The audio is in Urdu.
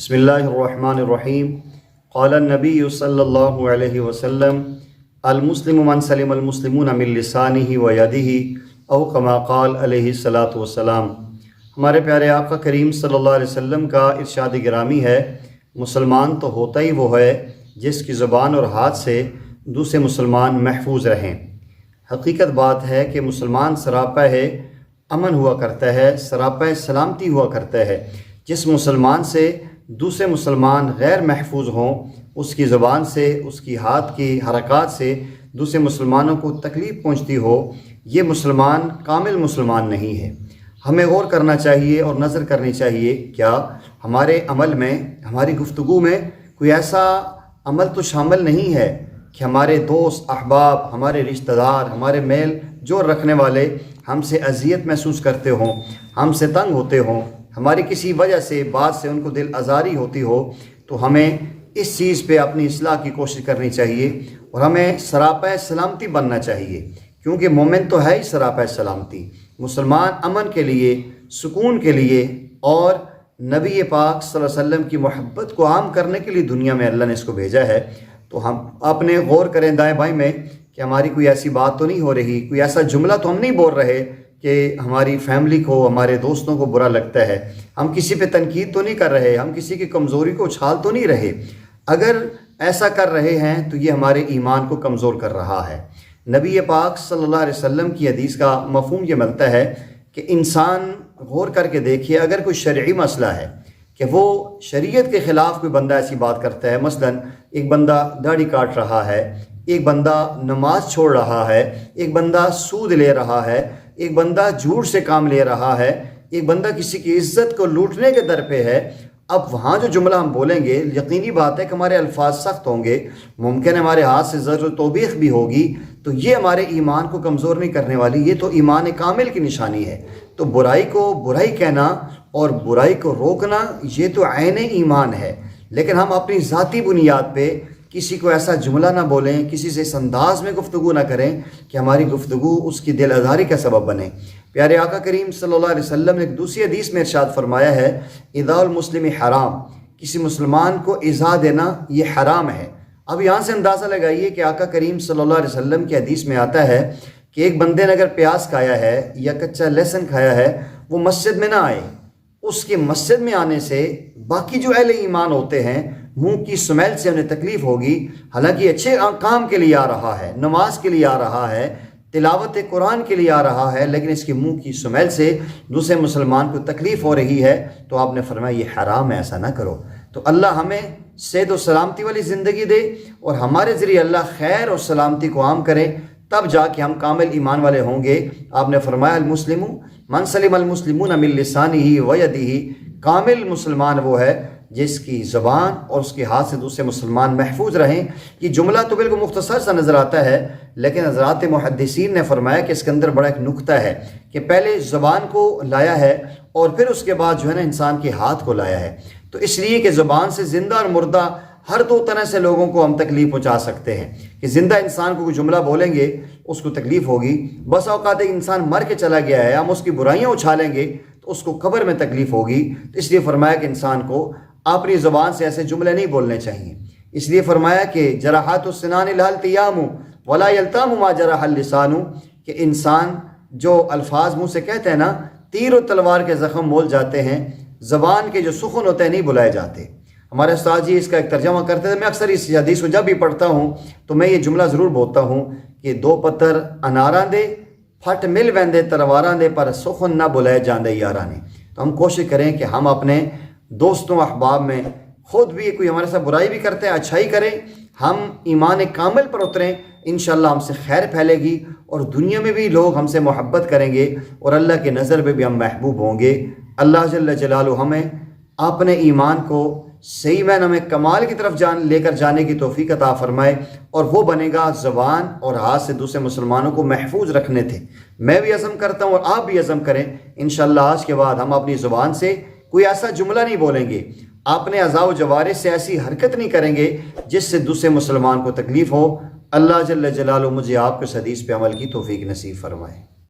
بسم اللہ الرحمن الرحیم قال النبی صلی اللہ علیہ وسلم المسلم من سلم المسلمون من لسانہ و یدہ او کما قال علیہ الصلاۃ والسلام۔ ہمارے پیارے آقا کریم صلی اللہ علیہ وسلم کا ارشاد گرامی ہے، مسلمان تو ہوتا ہی وہ ہے جس کی زبان اور ہاتھ سے دوسرے مسلمان محفوظ رہیں۔ حقیقت بات ہے کہ مسلمان سراپا امن ہوا کرتا ہے، سراپا سلامتی ہوا کرتا ہے۔ جس مسلمان سے دوسرے مسلمان غیر محفوظ ہوں، اس کی زبان سے، اس کی ہاتھ کی حرکات سے دوسرے مسلمانوں کو تکلیف پہنچتی ہو، یہ مسلمان کامل مسلمان نہیں ہے۔ ہمیں غور کرنا چاہیے اور نظر کرنی چاہیے، کیا ہمارے عمل میں، ہماری گفتگو میں کوئی ایسا عمل تو شامل نہیں ہے کہ ہمارے دوست، احباب، ہمارے رشتہ دار، ہمارے میل جوڑ رکھنے والے ہم سے اذیت محسوس کرتے ہوں، ہم سے تنگ ہوتے ہوں، ہماری کسی وجہ سے بات سے ان کو دل آزاری ہوتی ہو، تو ہمیں اس چیز پہ اپنی اصلاح کی کوشش کرنی چاہیے اور ہمیں سراپا سلامتی بننا چاہیے، کیونکہ مومن تو ہے ہی سراپا سلامتی۔ مسلمان امن کے لیے، سکون کے لیے اور نبی پاک صلی اللہ علیہ وسلم کی محبت کو عام کرنے کے لیے دنیا میں اللہ نے اس کو بھیجا ہے۔ تو ہم اپنے غور کریں دائیں بائیں میں کہ ہماری کوئی ایسی بات تو نہیں ہو رہی، کوئی ایسا جملہ تو ہم نہیں بول رہے کہ ہماری فیملی کو، ہمارے دوستوں کو برا لگتا ہے، ہم کسی پہ تنقید تو نہیں کر رہے، ہم کسی کی کمزوری کو اچھال تو نہیں رہے۔ اگر ایسا کر رہے ہیں تو یہ ہمارے ایمان کو کمزور کر رہا ہے۔ نبی پاک صلی اللہ علیہ وسلم کی حدیث کا مفہوم یہ ملتا ہے کہ انسان غور کر کے دیکھیے، اگر کوئی شرعی مسئلہ ہے کہ وہ شریعت کے خلاف کوئی بندہ ایسی بات کرتا ہے، مثلا ایک بندہ داڑھی کاٹ رہا ہے، ایک بندہ نماز چھوڑ رہا ہے، ایک بندہ سود لے رہا ہے، ایک بندہ جھوٹ سے کام لے رہا ہے، ایک بندہ کسی کی عزت کو لوٹنے کے در پہ ہے، اب وہاں جو جملہ ہم بولیں گے، یقینی بات ہے کہ ہمارے الفاظ سخت ہوں گے، ممکن ہے ہمارے ہاتھ سے زجر و توبیخ بھی ہوگی، تو یہ ہمارے ایمان کو کمزور نہیں کرنے والی، یہ تو ایمان کامل کی نشانی ہے۔ تو برائی کو برائی کہنا اور برائی کو روکنا یہ تو عین ایمان ہے، لیکن ہم اپنی ذاتی بنیاد پہ کسی کو ایسا جملہ نہ بولیں، کسی سے اس انداز میں گفتگو نہ کریں کہ ہماری گفتگو اس کی دل آزاری کا سبب بنے۔ پیارے آقا کریم صلی اللہ علیہ وسلم نے ایک دوسری حدیث میں ارشاد فرمایا ہے، اِذَا المسلم حرام، کسی مسلمان کو ایذا دینا یہ حرام ہے۔ اب یہاں سے اندازہ لگائیے کہ آقا کریم صلی اللہ علیہ وسلم کی حدیث میں آتا ہے کہ ایک بندے نے اگر پیاز کھایا ہے یا کچا لہسن کھایا ہے، وہ مسجد میں نہ آئے، اس کے مسجد میں آنے سے باقی جو اہل ایمان ہوتے ہیں منہ کی سمیل سے انہیں تکلیف ہوگی، حالانکہ اچھے کام کے لیے آ رہا ہے، نماز کے لیے آ رہا ہے، تلاوت قرآن کے لیے آ رہا ہے، لیکن اس کی منہ کی سمیل سے دوسرے مسلمان کو تکلیف ہو رہی ہے، تو آپ نے فرمایا یہ حرام ہے، ایسا نہ کرو۔ تو اللہ ہمیں صحت و سلامتی والی زندگی دے اور ہمارے ذریعے اللہ خیر اور سلامتی کو عام کرے، تب جا کے ہم کامل ایمان والے ہوں گے۔ آپ نے فرمایا المسلم من سلم المسلمون من لسانہ و یدہ، کامل مسلمان وہ ہے جس کی زبان اور اس کے ہاتھ سے دوسرے مسلمان محفوظ رہیں۔ یہ جملہ تو بالکل مختصر سا نظر آتا ہے، لیکن حضرات محدثین نے فرمایا کہ اس کے اندر بڑا ایک نکتہ ہے کہ پہلے زبان کو لایا ہے اور پھر اس کے بعد جو ہے نا انسان کے ہاتھ کو لایا ہے۔ تو اس لیے کہ زبان سے زندہ اور مردہ ہر دو طرح سے لوگوں کو ہم تکلیف پہنچا سکتے ہیں، کہ زندہ انسان کو کوئی جملہ بولیں گے اس کو تکلیف ہوگی، بس اوقات ایک انسان مر کے چلا گیا ہے، ہم اس کی برائیاں اچھالیں گے تو اس کو قبر میں تکلیف ہوگی۔ تو اس لیے فرمایا کہ انسان کو اپنی زبان سے ایسے جملے نہیں بولنے چاہیے۔ اس لیے فرمایا کہ جراحات السنان لها التیام ولا یلتام ما جرح اللسان، کہ انسان جو الفاظ منہ سے کہتے ہیں نا، تیر و تلوار کے زخم مول جاتے ہیں، زبان کے جو سخن ہوتے ہیں نہیں بلائے جاتے۔ ہمارے استاد جی اس کا ایک ترجمہ کرتے تھے، میں اکثر اس حدیث کو جب بھی پڑھتا ہوں تو میں یہ جملہ ضرور بولتا ہوں کہ دو پتر اناراں دے پھٹ مل ویندے تلواراں دے، پر سخن نہ بلائے جاندے یاراں نے۔ تو ہم کوشش کریں کہ ہم اپنے دوستوں احباب میں خود بھی کوئی ہمارے ساتھ برائی بھی کرتے ہیں، اچھائی کریں، ہم ایمان کامل پر اتریں، انشاءاللہ ہم سے خیر پھیلے گی اور دنیا میں بھی لوگ ہم سے محبت کریں گے اور اللہ کے نظر میں بھی ہم محبوب ہوں گے۔ اللہ جل جلالہ ہمیں اپنے ایمان کو صحیح معنی میں کمال کی طرف لے کر جانے کی توفیق عطا فرمائے، اور وہ بنے گا زبان اور ہاتھ سے دوسرے مسلمانوں کو محفوظ رکھنے تھے۔ میں بھی عزم کرتا ہوں اور آپ بھی عزم کریں، انشاءاللہ آج کے بعد ہم اپنی زبان سے کوئی ایسا جملہ نہیں بولیں گے، اپنے اعضاء و جوارح سے ایسی حرکت نہیں کریں گے جس سے دوسرے مسلمان کو تکلیف ہو۔ اللہ جل جلالہ مجھے آپ کو اس حدیث پہ عمل کی توفیق نصیب فرمائے۔